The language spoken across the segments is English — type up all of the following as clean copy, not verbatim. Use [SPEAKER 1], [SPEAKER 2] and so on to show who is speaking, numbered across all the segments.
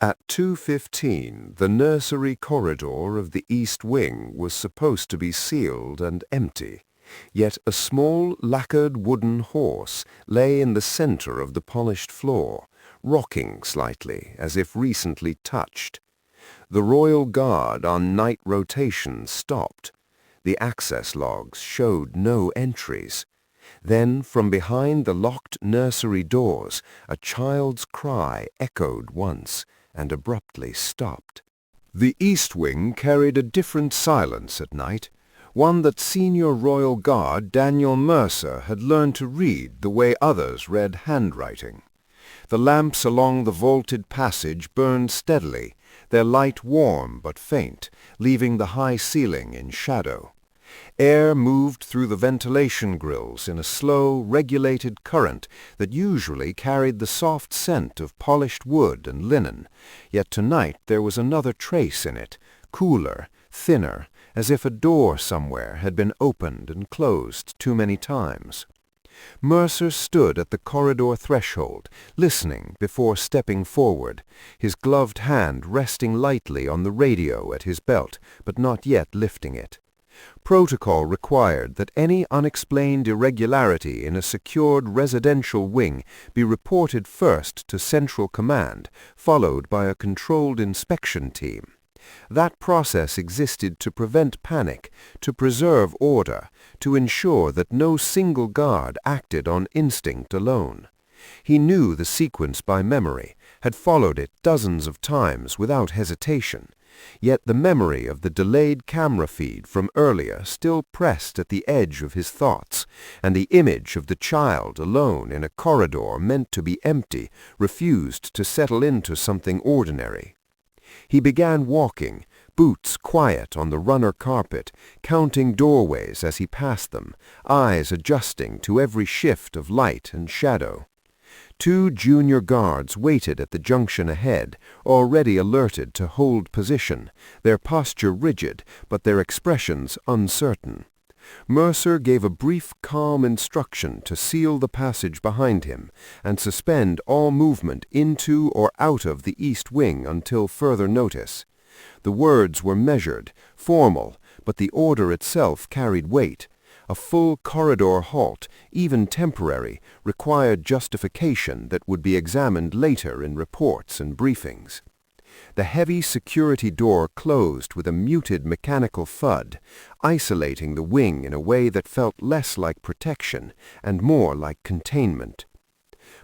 [SPEAKER 1] At 2:15, the nursery corridor of the East Wing was supposed to be sealed and empty, yet a small lacquered wooden horse lay in the center of the polished floor, rocking slightly as if recently touched. The Royal Guard on night rotation stopped. The access logs showed no entries. Then, from behind the locked nursery doors, a child's cry echoed once and abruptly stopped. The East Wing carried a different silence at night, one that Senior Royal Guard Daniel Mercer had learned to read the way others read handwriting. The lamps along the vaulted passage burned steadily, their light warm but faint, leaving the high ceiling in shadow. Air moved through the ventilation grills in a slow, regulated current that usually carried the soft scent of polished wood and linen, yet tonight there was another trace in it, cooler, thinner, as if a door somewhere had been opened and closed too many times. Mercer stood at the corridor threshold, listening before stepping forward, his gloved hand resting lightly on the radio at his belt, but not yet lifting it. Protocol required that any unexplained irregularity in a secured residential wing be reported first to Central Command, followed by a controlled inspection team. That process existed to prevent panic, to preserve order, to ensure that no single guard acted on instinct alone. He knew the sequence by memory, had followed it dozens of times without hesitation. Yet the memory of the delayed camera feed from earlier still pressed at the edge of his thoughts, and the image of the child alone in a corridor meant to be empty refused to settle into something ordinary. He began walking, boots quiet on the runner carpet, counting doorways as he passed them, eyes adjusting to every shift of light and shadow. 2 junior guards waited at the junction ahead, already alerted to hold position, their posture rigid, but their expressions uncertain. Mercer gave a brief, calm instruction to seal the passage behind him and suspend all movement into or out of the East Wing until further notice. The words were measured, formal, but the order itself carried weight. A full corridor halt, even temporary, required justification that would be examined later in reports and briefings. The heavy security door closed with a muted mechanical thud, isolating the wing in a way that felt less like protection and more like containment.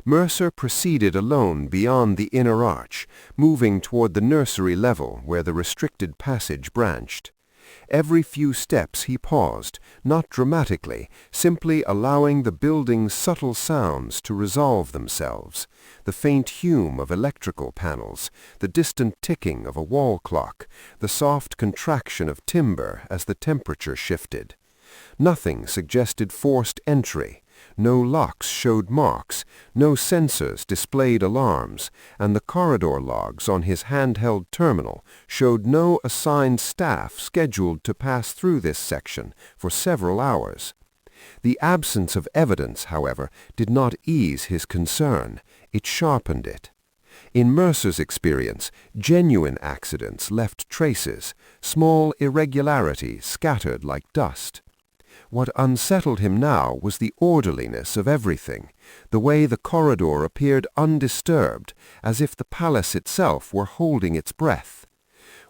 [SPEAKER 1] Mercer proceeded alone beyond the inner arch, moving toward the nursery level where the restricted passage branched. Every few steps he paused, not dramatically, simply allowing the building's subtle sounds to resolve themselves, the faint hum of electrical panels, the distant ticking of a wall clock, the soft contraction of timber as the temperature shifted. Nothing suggested forced entry. No locks showed marks, no sensors displayed alarms, and the corridor logs on his handheld terminal showed no assigned staff scheduled to pass through this section for several hours. The absence of evidence, however, did not ease his concern. It sharpened it. In Mercer's experience, genuine accidents left traces, small irregularities scattered like dust. What unsettled him now was the orderliness of everything, the way the corridor appeared undisturbed, as if the palace itself were holding its breath.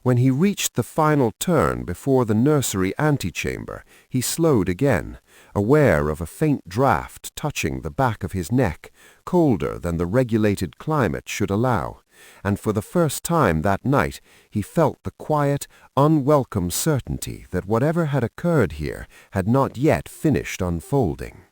[SPEAKER 1] When he reached the final turn before the nursery antechamber, he slowed again, aware of a faint draft touching the back of his neck, colder than the regulated climate should allow. And for the first time that night he felt the quiet, unwelcome certainty that whatever had occurred here had not yet finished unfolding.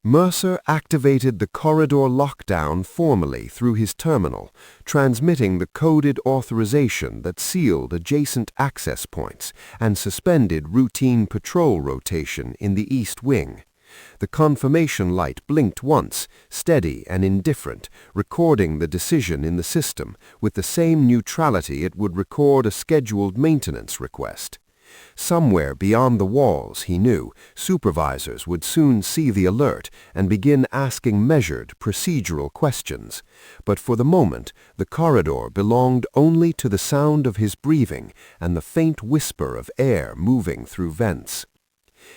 [SPEAKER 1] Mercer activated the corridor lockdown formally through his terminal, transmitting the coded authorization that sealed adjacent access points and suspended routine patrol rotation in the East Wing. The confirmation light blinked once, steady and indifferent, recording the decision in the system with the same neutrality it would record a scheduled maintenance request. Somewhere beyond the walls, he knew, supervisors would soon see the alert and begin asking measured, procedural questions. But for the moment, the corridor belonged only to the sound of his breathing and the faint whisper of air moving through vents.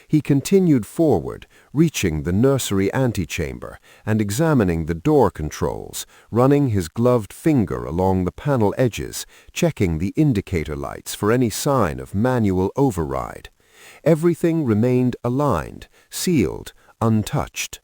[SPEAKER 1] He continued forward, reaching the nursery antechamber and examining the door controls, running his gloved finger along the panel edges, checking the indicator lights for any sign of manual override. Everything remained aligned, sealed, untouched.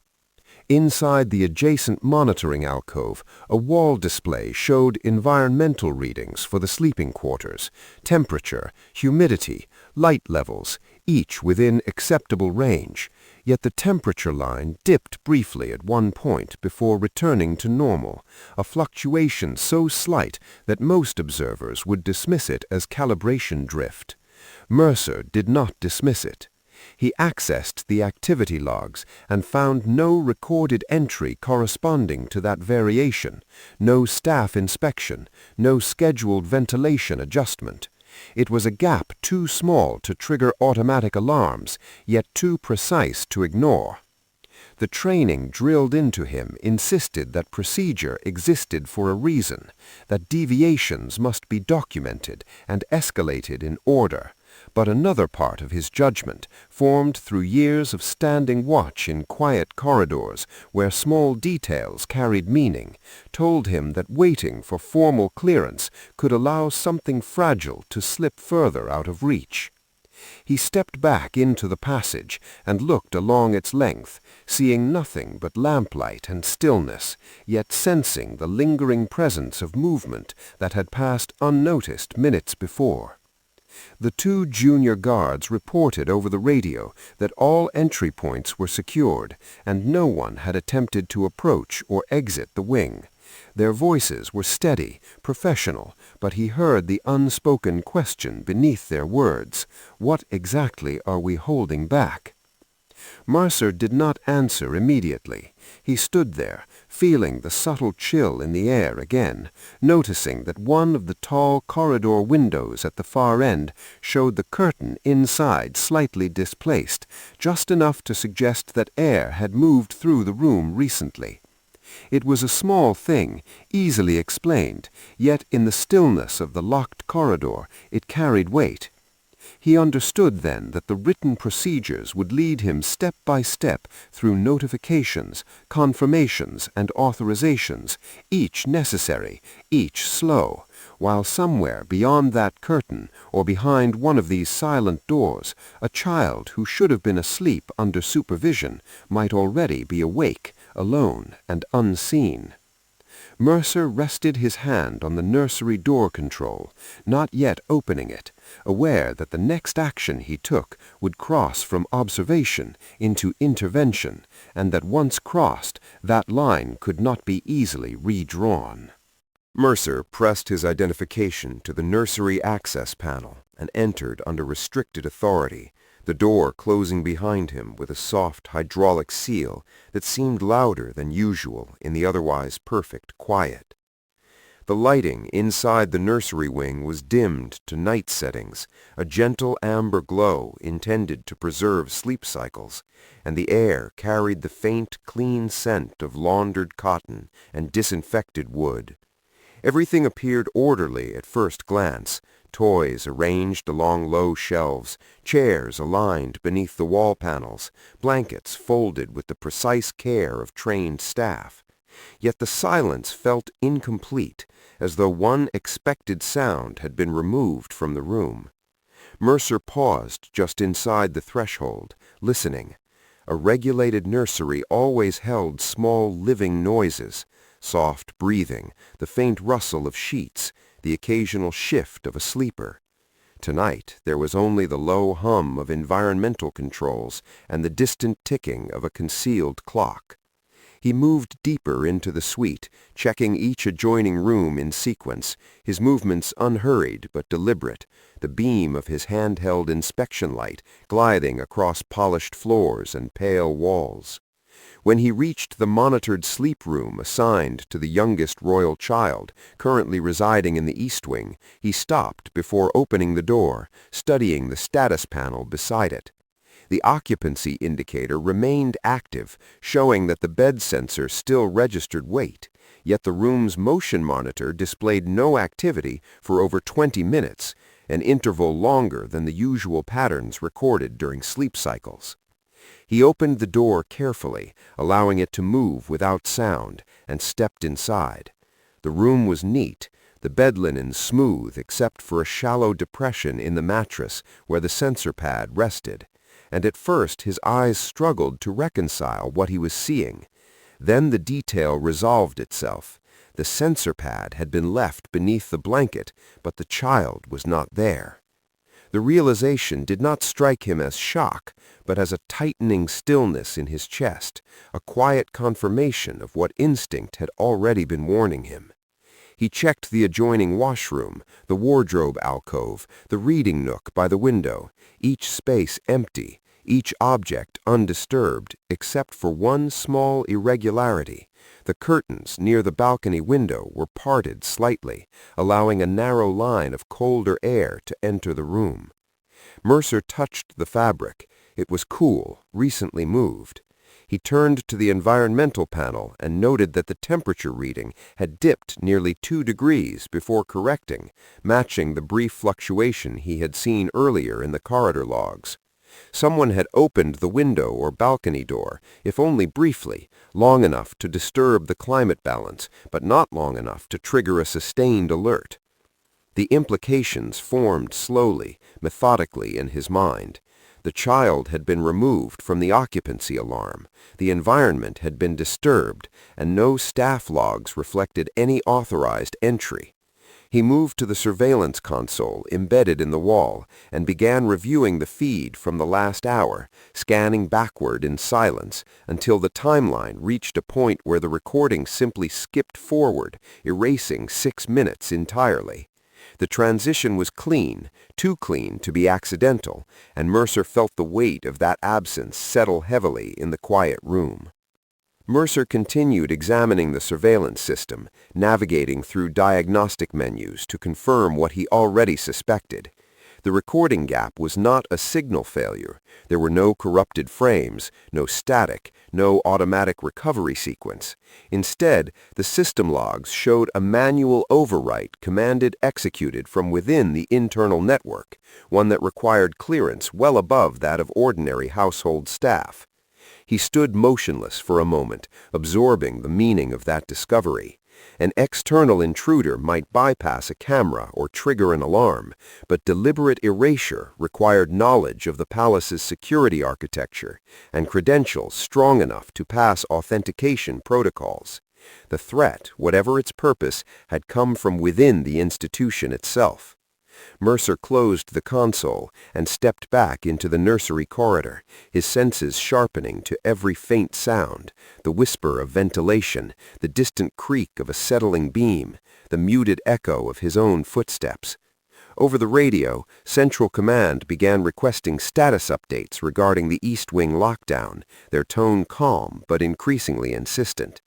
[SPEAKER 1] Inside the adjacent monitoring alcove, a wall display showed environmental readings for the sleeping quarters, temperature, humidity, light levels, each within acceptable range, yet the temperature line dipped briefly at one point before returning to normal, a fluctuation so slight that most observers would dismiss it as calibration drift. Mercer did not dismiss it. He accessed the activity logs and found no recorded entry corresponding to that variation, no staff inspection, no scheduled ventilation adjustment. It was a gap too small to trigger automatic alarms, yet too precise to ignore. The training drilled into him insisted that procedure existed for a reason, that deviations must be documented and escalated in order. But another part of his judgment, formed through years of standing watch in quiet corridors where small details carried meaning, told him that waiting for formal clearance could allow something fragile to slip further out of reach. He stepped back into the passage and looked along its length, seeing nothing but lamplight and stillness, yet sensing the lingering presence of movement that had passed unnoticed minutes before. The two junior guards reported over the radio that all entry points were secured and no one had attempted to approach or exit the wing. Their voices were steady, professional, but he heard the unspoken question beneath their words: "What exactly are we holding back?" Mercer did not answer immediately. He stood there, feeling the subtle chill in the air again, noticing that one of the tall corridor windows at the far end showed the curtain inside slightly displaced, just enough to suggest that air had moved through the room recently. It was a small thing, easily explained, yet in the stillness of the locked corridor it carried weight. He understood then that the written procedures would lead him step by step through notifications, confirmations, and authorizations, each necessary, each slow, while somewhere beyond that curtain or behind one of these silent doors, a child who should have been asleep under supervision might already be awake, alone, and unseen. Mercer rested his hand on the nursery door control, not yet opening it, aware that the next action he took would cross from observation into intervention, and that once crossed, that line could not be easily redrawn. Mercer pressed his identification to the nursery access panel and entered under restricted authority, the door closing behind him with a soft hydraulic seal that seemed louder than usual in the otherwise perfect quiet. The lighting inside the nursery wing was dimmed to night settings, a gentle amber glow intended to preserve sleep cycles, and the air carried the faint, clean scent of laundered cotton and disinfected wood. Everything appeared orderly at first glance, toys arranged along low shelves, chairs aligned beneath the wall panels, blankets folded with the precise care of trained staff. Yet the silence felt incomplete, as though one expected sound had been removed from the room. Mercer paused just inside the threshold, listening. A regulated nursery always held small living noises, soft breathing, the faint rustle of sheets, the occasional shift of a sleeper. Tonight there was only the low hum of environmental controls and the distant ticking of a concealed clock. He moved deeper into the suite, checking each adjoining room in sequence, his movements unhurried but deliberate, the beam of his handheld inspection light gliding across polished floors and pale walls. When he reached the monitored sleep room assigned to the youngest royal child, currently residing in the East Wing, he stopped before opening the door, studying the status panel beside it. The occupancy indicator remained active, showing that the bed sensor still registered weight, yet the room's motion monitor displayed no activity for over 20 minutes, an interval longer than the usual patterns recorded during sleep cycles. He opened the door carefully, allowing it to move without sound, and stepped inside. The room was neat, the bed linen smooth except for a shallow depression in the mattress where the sensor pad rested, and at first his eyes struggled to reconcile what he was seeing. Then the detail resolved itself. The sensor pad had been left beneath the blanket, but the child was not there. The realization did not strike him as shock, but as a tightening stillness in his chest, a quiet confirmation of what instinct had already been warning him. He checked the adjoining washroom, the wardrobe alcove, the reading nook by the window, each space empty, each object undisturbed except for one small irregularity. The curtains near the balcony window were parted slightly, allowing a narrow line of colder air to enter the room. Mercer touched the fabric. It was cool, recently moved. He turned to the environmental panel and noted that the temperature reading had dipped nearly 2 degrees before correcting, matching the brief fluctuation he had seen earlier in the corridor logs. Someone had opened the window or balcony door, if only briefly, long enough to disturb the climate balance, but not long enough to trigger a sustained alert. The implications formed slowly, methodically in his mind. The child had been removed from the occupancy alarm, the environment had been disturbed, and no staff logs reflected any authorized entry. He moved to the surveillance console embedded in the wall and began reviewing the feed from the last hour, scanning backward in silence until the timeline reached a point where the recording simply skipped forward, erasing 6 minutes entirely. The transition was clean, too clean to be accidental, and Mercer felt the weight of that absence settle heavily in the quiet room. Mercer continued examining the surveillance system, navigating through diagnostic menus to confirm what he already suspected. The recording gap was not a signal failure. There were no corrupted frames, no static, no automatic recovery sequence. Instead, the system logs showed a manual overwrite executed from within the internal network, one that required clearance well above that of ordinary household staff. He stood motionless for a moment, absorbing the meaning of that discovery. An external intruder might bypass a camera or trigger an alarm, but deliberate erasure required knowledge of the palace's security architecture and credentials strong enough to pass authentication protocols. The threat, whatever its purpose, had come from within the institution itself. Mercer closed the console and stepped back into the nursery corridor, his senses sharpening to every faint sound, the whisper of ventilation, the distant creak of a settling beam, the muted echo of his own footsteps. Over the radio, Central Command began requesting status updates regarding the East Wing lockdown, their tone calm but increasingly insistent.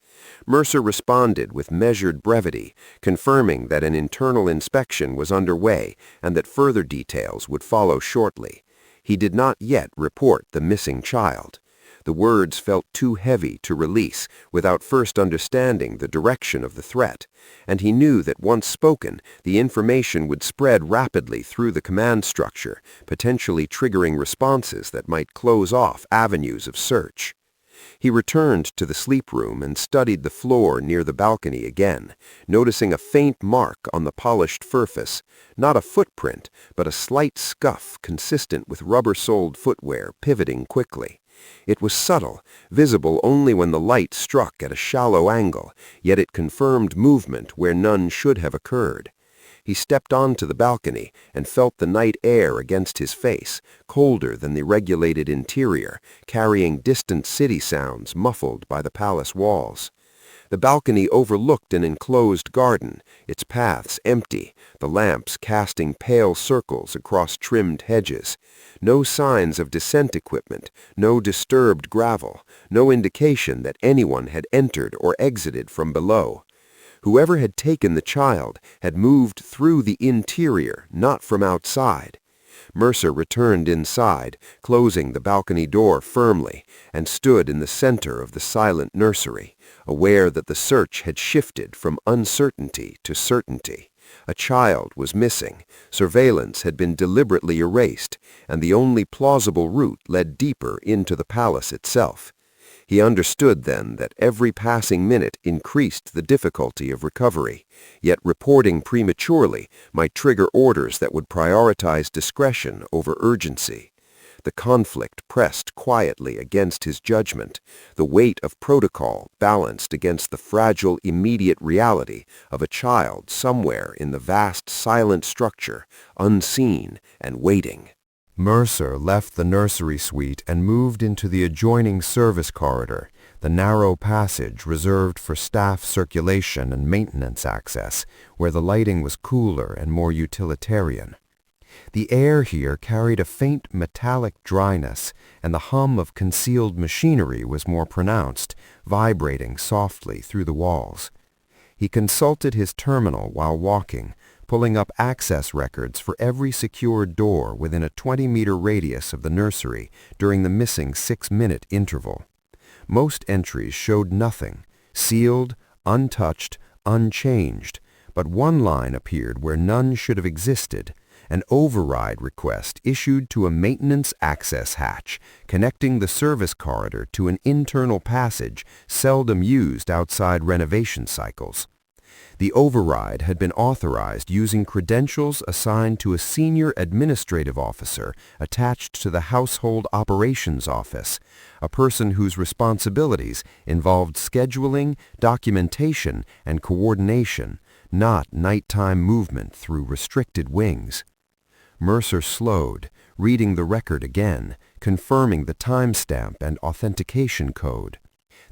[SPEAKER 1] Mercer responded with measured brevity, confirming that an internal inspection was underway and that further details would follow shortly. He did not yet report the missing child. The words felt too heavy to release without first understanding the direction of the threat, and he knew that once spoken, the information would spread rapidly through the command structure, potentially triggering responses that might close off avenues of search. He returned to the sleep room and studied the floor near the balcony again, noticing a faint mark on the polished surface, not a footprint, but a slight scuff consistent with rubber-soled footwear pivoting quickly. It was subtle, visible only when the light struck at a shallow angle, yet it confirmed movement where none should have occurred. He stepped onto the balcony and felt the night air against his face, colder than the regulated interior, carrying distant city sounds muffled by the palace walls. The balcony overlooked an enclosed garden, its paths empty, the lamps casting pale circles across trimmed hedges. No signs of descent equipment, no disturbed gravel, no indication that anyone had entered or exited from below. Whoever had taken the child had moved through the interior, not from outside. Mercer returned inside, closing the balcony door firmly, and stood in the center of the silent nursery, aware that the search had shifted from uncertainty to certainty. A child was missing, surveillance had been deliberately erased, and the only plausible route led deeper into the palace itself. He understood then that every passing minute increased the difficulty of recovery, yet reporting prematurely might trigger orders that would prioritize discretion over urgency. The conflict pressed quietly against his judgment, the weight of protocol balanced against the fragile immediate reality of a child somewhere in the vast silent structure, unseen and waiting. Mercer left the nursery suite and moved into the adjoining service corridor, the narrow passage reserved for staff circulation and maintenance access, where the lighting was cooler and more utilitarian. The air here carried a faint metallic dryness, and the hum of concealed machinery was more pronounced, vibrating softly through the walls. He consulted his terminal while walking, pulling up access records for every secured door within a 20-meter radius of the nursery during the missing 6-minute interval. Most entries showed nothing, sealed, untouched, unchanged, but one line appeared where none should have existed, an override request issued to a maintenance access hatch connecting the service corridor to an internal passage seldom used outside renovation cycles. The override had been authorized using credentials assigned to a senior administrative officer attached to the Household Operations Office, a person whose responsibilities involved scheduling, documentation, and coordination, not nighttime movement through restricted wings. Mercer slowed, reading the record again, confirming the timestamp and authentication code.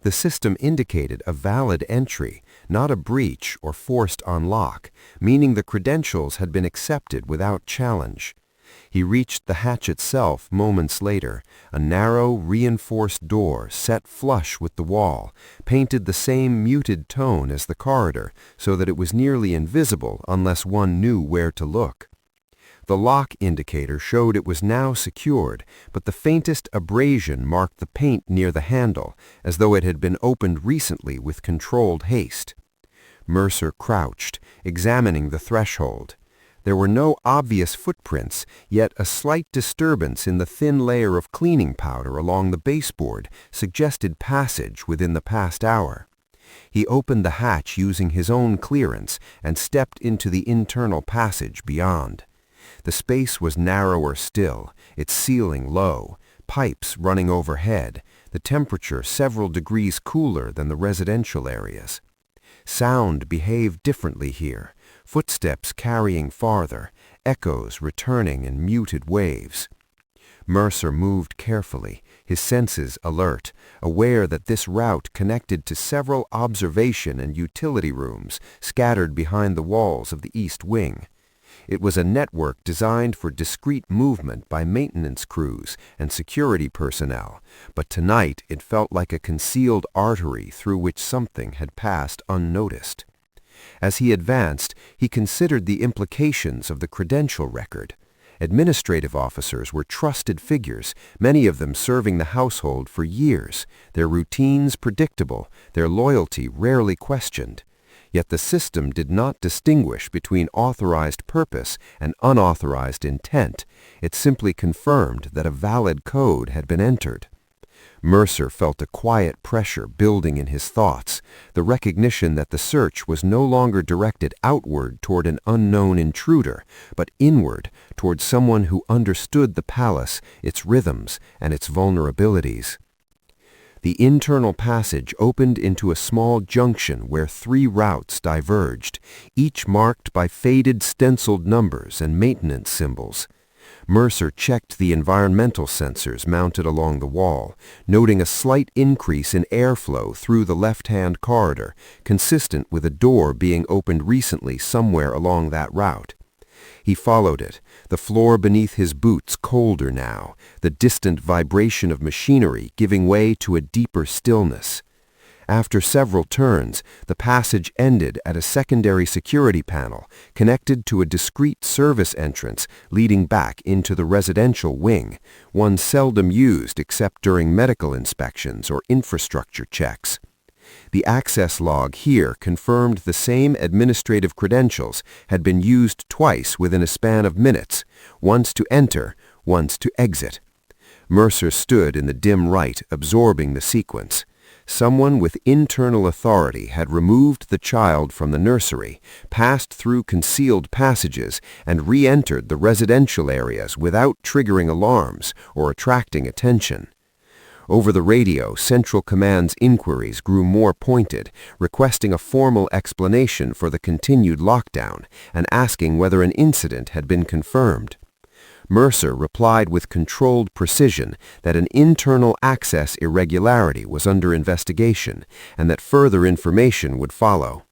[SPEAKER 1] The system indicated a valid entry, not a breach or forced unlock, meaning the credentials had been accepted without challenge. He reached the hatch itself moments later, a narrow, reinforced door set flush with the wall, painted the same muted tone as the corridor so that it was nearly invisible unless one knew where to look. The lock indicator showed it was now secured, but the faintest abrasion marked the paint near the handle, as though it had been opened recently with controlled haste. Mercer crouched, examining the threshold. There were no obvious footprints, yet a slight disturbance in the thin layer of cleaning powder along the baseboard suggested passage within the past hour. He opened the hatch using his own clearance and stepped into the internal passage beyond. The space was narrower still, its ceiling low, pipes running overhead, the temperature several degrees cooler than the residential areas. Sound behaved differently here, footsteps carrying farther, echoes returning in muted waves. Mercer moved carefully, his senses alert, aware that this route connected to several observation and utility rooms scattered behind the walls of the East Wing. It was a network designed for discreet movement by maintenance crews and security personnel, but tonight it felt like a concealed artery through which something had passed unnoticed. As he advanced, he considered the implications of the credential record. Administrative officers were trusted figures, many of them serving the household for years, their routines predictable, their loyalty rarely questioned. Yet the system did not distinguish between authorized purpose and unauthorized intent. It simply confirmed that a valid code had been entered. Mercer felt a quiet pressure building in his thoughts, the recognition that the search was no longer directed outward toward an unknown intruder, but inward toward someone who understood the palace, its rhythms, and its vulnerabilities. The internal passage opened into a small junction where 3 routes diverged, each marked by faded stenciled numbers and maintenance symbols. Mercer checked the environmental sensors mounted along the wall, noting a slight increase in airflow through the left-hand corridor, consistent with a door being opened recently somewhere along that route. He followed it, the floor beneath his boots colder now, the distant vibration of machinery giving way to a deeper stillness. After several turns, the passage ended at a secondary security panel connected to a discreet service entrance leading back into the residential wing, one seldom used except during medical inspections or infrastructure checks. The access log here confirmed the same administrative credentials had been used twice within a span of minutes, once to enter, once to exit. Mercer stood in the dim light, absorbing the sequence. Someone with internal authority had removed the child from the nursery, passed through concealed passages, and re-entered the residential areas without triggering alarms or attracting attention. Over the radio, Central Command's inquiries grew more pointed, requesting a formal explanation for the continued lockdown and asking whether an incident had been confirmed. Mercer replied with controlled precision that an internal access irregularity was under investigation and that further information would follow.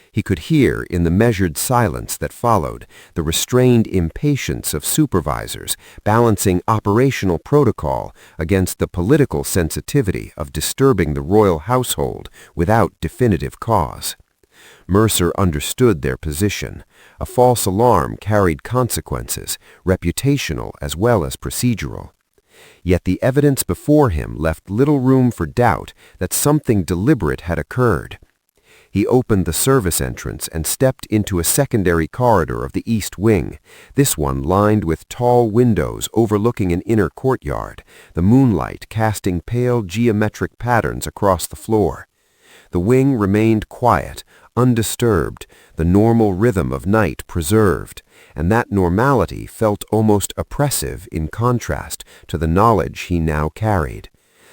[SPEAKER 1] He could hear in the measured silence that followed the restrained impatience of supervisors balancing operational protocol against the political sensitivity of disturbing the royal household without definitive cause. Mercer understood their position. A false alarm carried consequences, reputational as well as procedural. Yet the evidence before him left little room for doubt that something deliberate had occurred. He opened the service entrance and stepped into a secondary corridor of the east wing, this one lined with tall windows overlooking an inner courtyard, the moonlight casting pale geometric patterns across the floor. The wing remained quiet, undisturbed, the normal rhythm of night preserved, and that normality felt almost oppressive in contrast to the knowledge he now carried.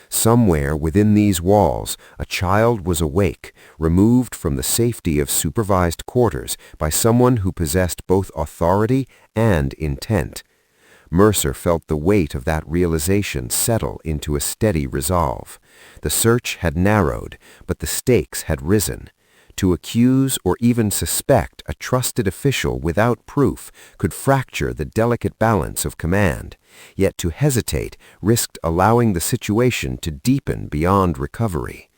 [SPEAKER 1] Somewhere within these walls, a child was awake, removed from the safety of supervised quarters by someone who possessed both authority and intent. Mercer felt the weight of that realization settle into a steady resolve. The search had narrowed, but the stakes had risen. To accuse or even suspect a trusted official without proof could fracture the delicate balance of command, yet to hesitate risked allowing the situation to deepen beyond recovery.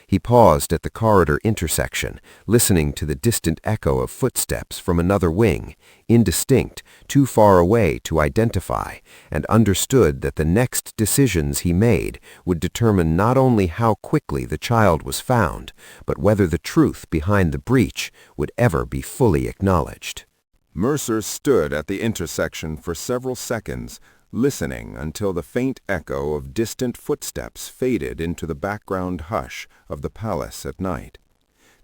[SPEAKER 1] He paused at the corridor intersection, listening to the distant echo of footsteps from another wing, indistinct, too far away to identify, and understood that the next decisions he made would determine not only how quickly the child was found, but whether the truth behind the breach would ever be fully acknowledged. Mercer stood at the intersection for several seconds, listening until the faint echo of distant footsteps faded into the background hush of the palace at night.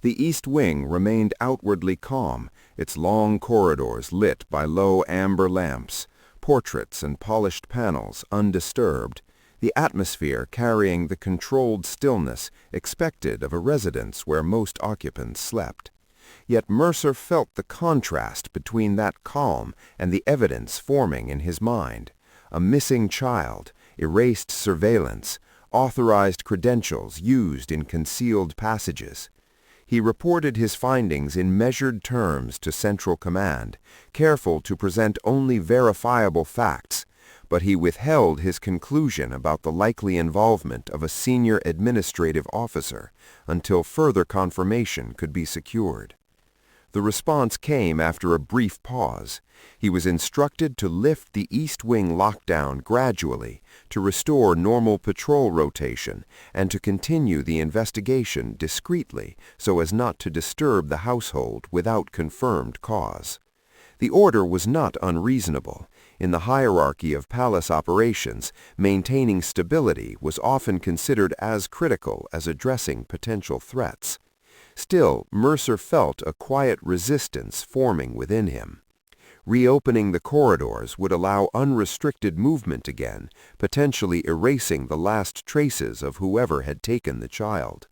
[SPEAKER 1] The east wing remained outwardly calm, its long corridors lit by low amber lamps, portraits and polished panels undisturbed, the atmosphere carrying the controlled stillness expected of a residence where most occupants slept. Yet Mercer felt the contrast between that calm and the evidence forming in his mind. A missing child, erased surveillance, authorized credentials used in concealed passages. He reported his findings in measured terms to Central Command, careful to present only verifiable facts, but he withheld his conclusion about the likely involvement of a senior administrative officer until further confirmation could be secured. The response came after a brief pause. He was instructed to lift the East Wing lockdown gradually, to restore normal patrol rotation, and to continue the investigation discreetly so as not to disturb the household without confirmed cause. The order was not unreasonable. In the hierarchy of palace operations, maintaining stability was often considered as critical as addressing potential threats. Still, Mercer felt a quiet resistance forming within him. Reopening the corridors would allow unrestricted movement again, potentially erasing the last traces of whoever had taken the child.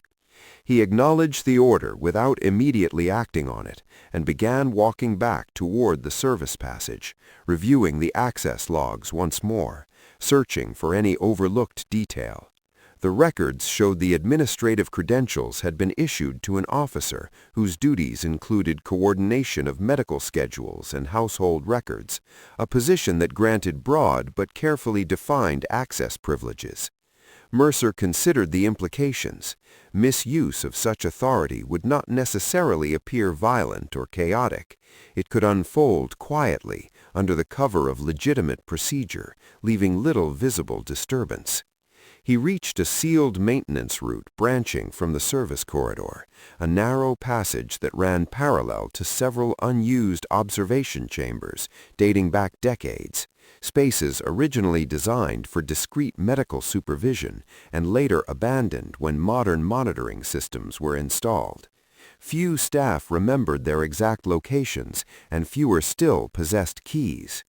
[SPEAKER 1] He acknowledged the order without immediately acting on it and began walking back toward the service passage, reviewing the access logs once more, searching for any overlooked detail. The records showed the administrative credentials had been issued to an officer whose duties included coordination of medical schedules and household records, a position that granted broad but carefully defined access privileges. Mercer considered the implications. Misuse of such authority would not necessarily appear violent or chaotic. It could unfold quietly under the cover of legitimate procedure, leaving little visible disturbance. He reached a sealed maintenance route branching from the service corridor, a narrow passage that ran parallel to several unused observation chambers dating back decades, spaces originally designed for discreet medical supervision and later abandoned when modern monitoring systems were installed. Few staff remembered their exact locations, and fewer still possessed keys.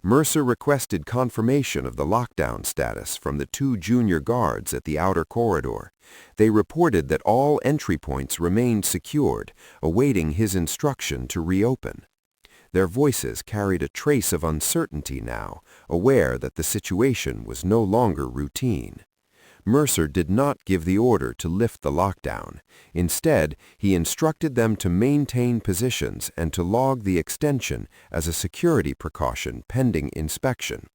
[SPEAKER 1] Mercer requested confirmation of the lockdown status from the 2 junior guards at the outer corridor. They reported that all entry points remained secured, awaiting his instruction to reopen. Their voices carried a trace of uncertainty now, aware that the situation was no longer routine. Mercer did not give the order to lift the lockdown. Instead, he instructed them to maintain positions and to log the extension as a security precaution pending inspection.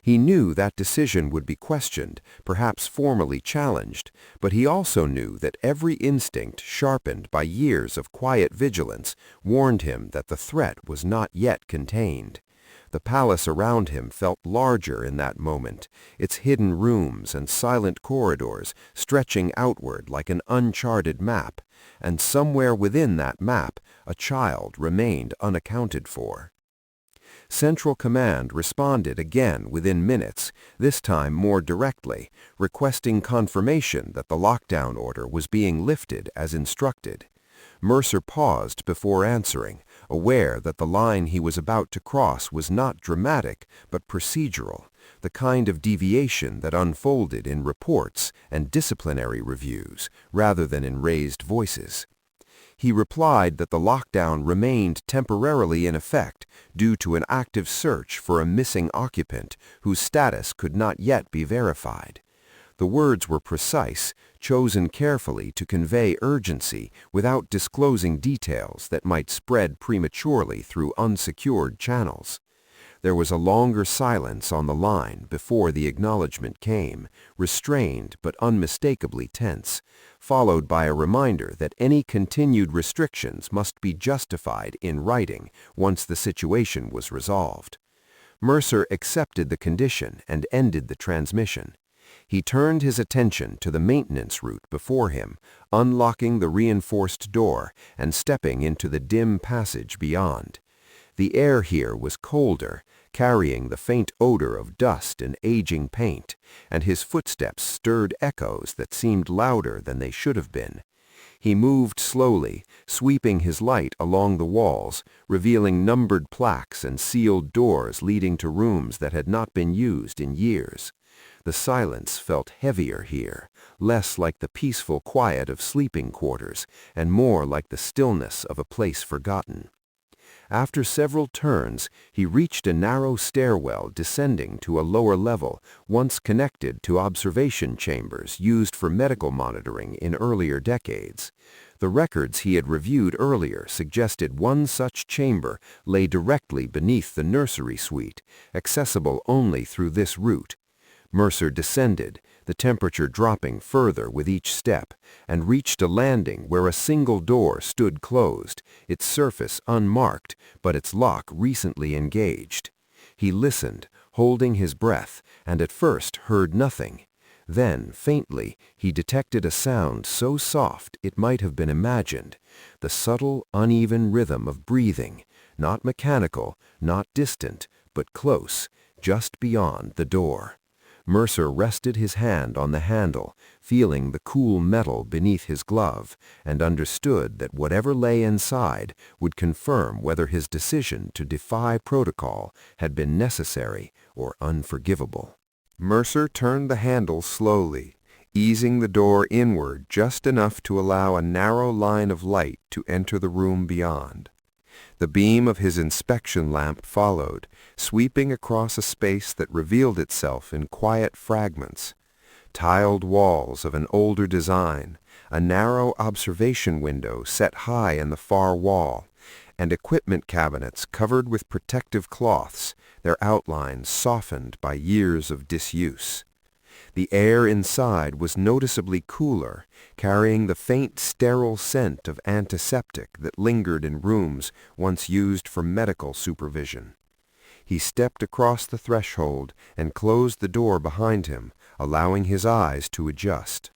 [SPEAKER 1] He knew that decision would be questioned, perhaps formally challenged, but he also knew that every instinct sharpened by years of quiet vigilance warned him that the threat was not yet contained. The palace around him felt larger in that moment, its hidden rooms and silent corridors stretching outward like an uncharted map, and somewhere within that map a child remained unaccounted for. Central Command responded again within minutes, this time more directly, requesting confirmation that the lockdown order was being lifted as instructed. Mercer paused before answering, aware that the line he was about to cross was not dramatic but procedural, the kind of deviation that unfolded in reports and disciplinary reviews rather than in raised voices. He replied that the lockdown remained temporarily in effect due to an active search for a missing occupant whose status could not yet be verified. The words were precise, chosen carefully to convey urgency without disclosing details that might spread prematurely through unsecured channels. There was a longer silence on the line before the acknowledgement came, restrained but unmistakably tense, followed by a reminder that any continued restrictions must be justified in writing once the situation was resolved. Mercer accepted the condition and ended the transmission. He turned his attention to the maintenance route before him, unlocking the reinforced door and stepping into the dim passage beyond. The air here was colder, carrying the faint odor of dust and aging paint, and his footsteps stirred echoes that seemed louder than they should have been. He moved slowly, sweeping his light along the walls, revealing numbered plaques and sealed doors leading to rooms that had not been used in years. The silence felt heavier here, less like the peaceful quiet of sleeping quarters, and more like the stillness of a place forgotten. After several turns, he reached a narrow stairwell descending to a lower level, once connected to observation chambers used for medical monitoring in earlier decades. The records he had reviewed earlier suggested one such chamber lay directly beneath the nursery suite, accessible only through this route. Mercer descended, the temperature dropping further with each step, and reached a landing where a single door stood closed, its surface unmarked, but its lock recently engaged. He listened, holding his breath, and at first heard nothing. Then, faintly, he detected a sound so soft it might have been imagined, the subtle, uneven rhythm of breathing, not mechanical, not distant, but close, just beyond the door. Mercer rested his hand on the handle, feeling the cool metal beneath his glove, and understood that whatever lay inside would confirm whether his decision to defy protocol had been necessary or unforgivable. Mercer turned the handle slowly, easing the door inward just enough to allow a narrow line of light to enter the room beyond. The beam of his inspection lamp followed, sweeping across a space that revealed itself in quiet fragments. Tiled walls of an older design, a narrow observation window set high in the far wall, and equipment cabinets covered with protective cloths, their outlines softened by years of disuse. The air inside was noticeably cooler, carrying the faint sterile scent of antiseptic that lingered in rooms once used for medical supervision. He stepped across the threshold and closed the door behind him, allowing his eyes to adjust.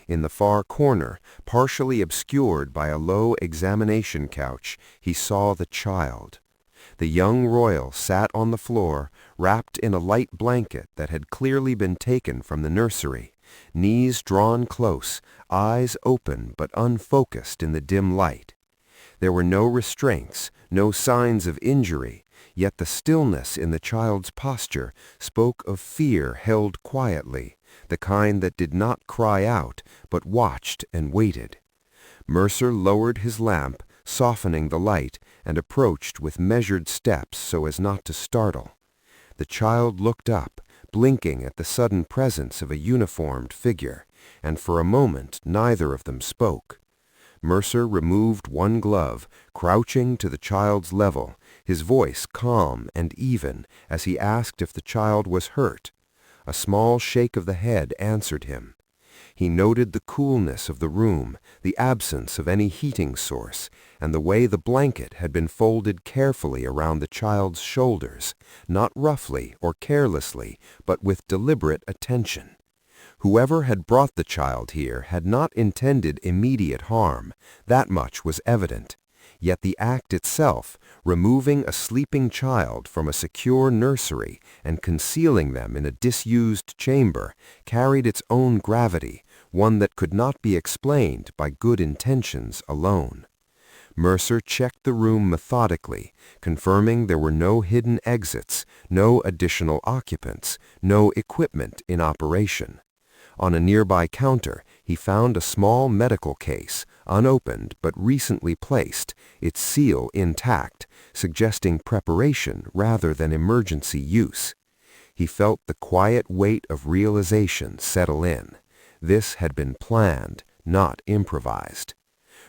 [SPEAKER 1] In the far corner, partially obscured by a low examination couch, he saw the child. The young royal sat on the floor, wrapped in a light blanket that had clearly been taken from the nursery, knees drawn close, eyes open but unfocused in the dim light. There were no restraints, no signs of injury, yet the stillness in the child's posture spoke of fear held quietly, the kind that did not cry out, but watched and waited. Mercer lowered his lamp, softening the light, and approached with measured steps so as not to startle. The child looked up, blinking at the sudden presence of a uniformed figure, and for a moment neither of them spoke. Mercer removed one glove, crouching to the child's level, his voice calm and even as he asked if the child was hurt. A small shake of the head answered him. He noted the coolness of the room, the absence of any heating source, and the way the blanket had been folded carefully around the child's shoulders, not roughly or carelessly, but with deliberate attention. Whoever had brought the child here had not intended immediate harm, that much was evident. Yet the act itself, removing a sleeping child from a secure nursery and concealing them in a disused chamber, carried its own gravity, one that could not be explained by good intentions alone. Mercer checked the room methodically, confirming there were no hidden exits, no additional occupants, no equipment in operation. On a nearby counter, he found a small medical case, unopened but recently placed, its seal intact, suggesting preparation rather than emergency use. He felt the quiet weight of realization settle in. This had been planned, not improvised.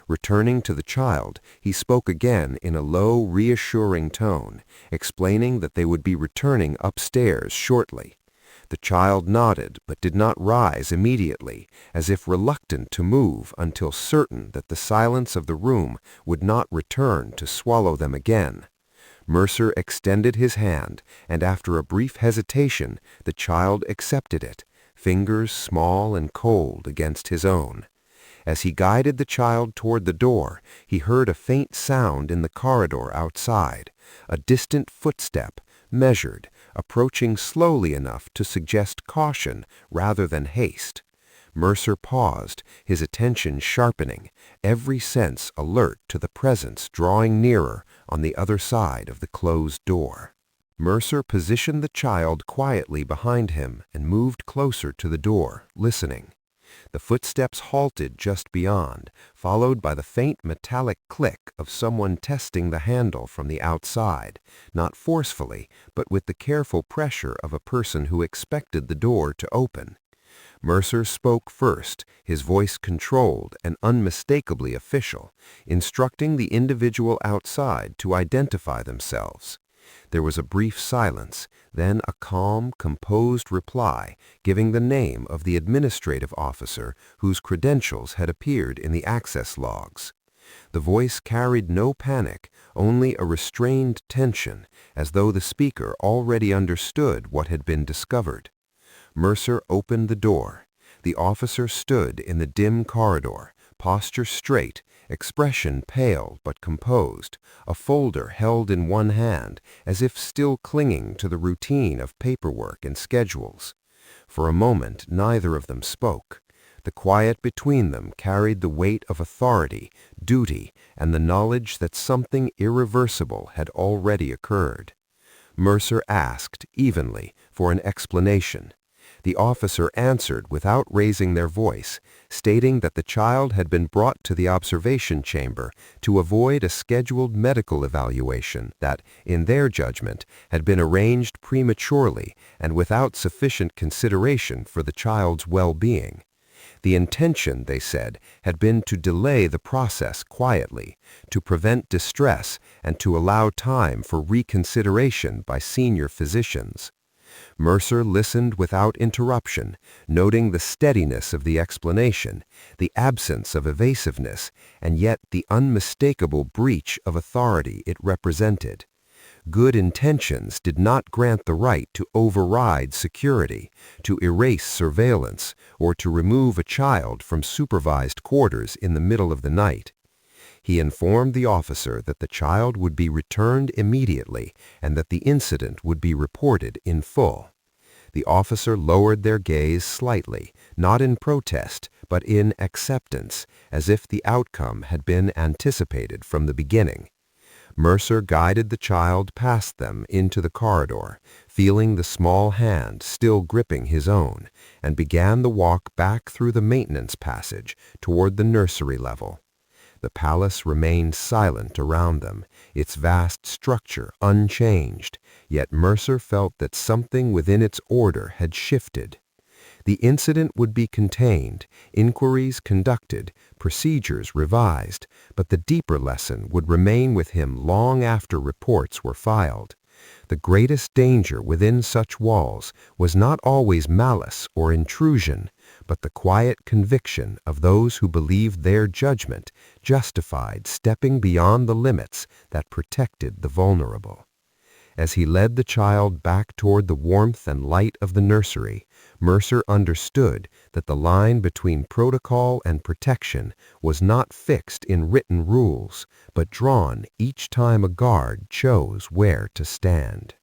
[SPEAKER 1] Returning to the child, he spoke again in a low, reassuring tone, explaining that they would be returning upstairs shortly. The child nodded but did not rise immediately, as if reluctant to move until certain that the silence of the room would not return to swallow them again. Mercer extended his hand, and after a brief hesitation, the child accepted it, fingers small and cold against his own. As he guided the child toward the door, he heard a faint sound in the corridor outside, a distant footstep, measured, approaching slowly enough to suggest caution rather than haste. Mercer paused, his attention sharpening, every sense alert to the presence drawing nearer on the other side of the closed door. Mercer positioned the child quietly behind him and moved closer to the door, listening. The footsteps halted just beyond, followed by the faint metallic click of someone testing the handle from the outside, not forcefully, but with the careful pressure of a person who expected the door to open. Mercer spoke first, his voice controlled and unmistakably official, instructing the individual outside to identify themselves. There was a brief silence, then a calm, composed reply, giving the name of the administrative officer whose credentials had appeared in the access logs. The voice carried no panic, only a restrained tension, as though the speaker already understood what had been discovered. Mercer opened the door. The officer stood in the dim corridor, posture straight, expression pale but composed, a folder held in one hand, as if still clinging to the routine of paperwork and schedules. For a moment neither of them spoke. The quiet between them carried the weight of authority, duty, and the knowledge that something irreversible had already occurred. Mercer asked, evenly, for an explanation. The officer answered without raising their voice, stating that the child had been brought to the observation chamber to avoid a scheduled medical evaluation that, in their judgment, had been arranged prematurely and without sufficient consideration for the child's well-being. The intention, they said, had been to delay the process quietly, to prevent distress, and to allow time for reconsideration by senior physicians. Mercer listened without interruption, noting the steadiness of the explanation, the absence of evasiveness, and yet the unmistakable breach of authority it represented. Good intentions did not grant the right to override security, to erase surveillance, or to remove a child from supervised quarters in the middle of the night. He informed the officer that the child would be returned immediately and that the incident would be reported in full. The officer lowered their gaze slightly, not in protest, but in acceptance, as if the outcome had been anticipated from the beginning. Mercer guided the child past them into the corridor, feeling the small hand still gripping his own, and began the walk back through the maintenance passage toward the nursery level. The palace remained silent around them, its vast structure unchanged, yet Mercer felt that something within its order had shifted. The incident would be contained, inquiries conducted, procedures revised, but the deeper lesson would remain with him long after reports were filed. The greatest danger within such walls was not always malice or intrusion, but the quiet conviction of those who believed their judgment justified stepping beyond the limits that protected the vulnerable. As he led the child back toward the warmth and light of the nursery, Mercer understood that the line between protocol and protection was not fixed in written rules, but drawn each time a guard chose where to stand.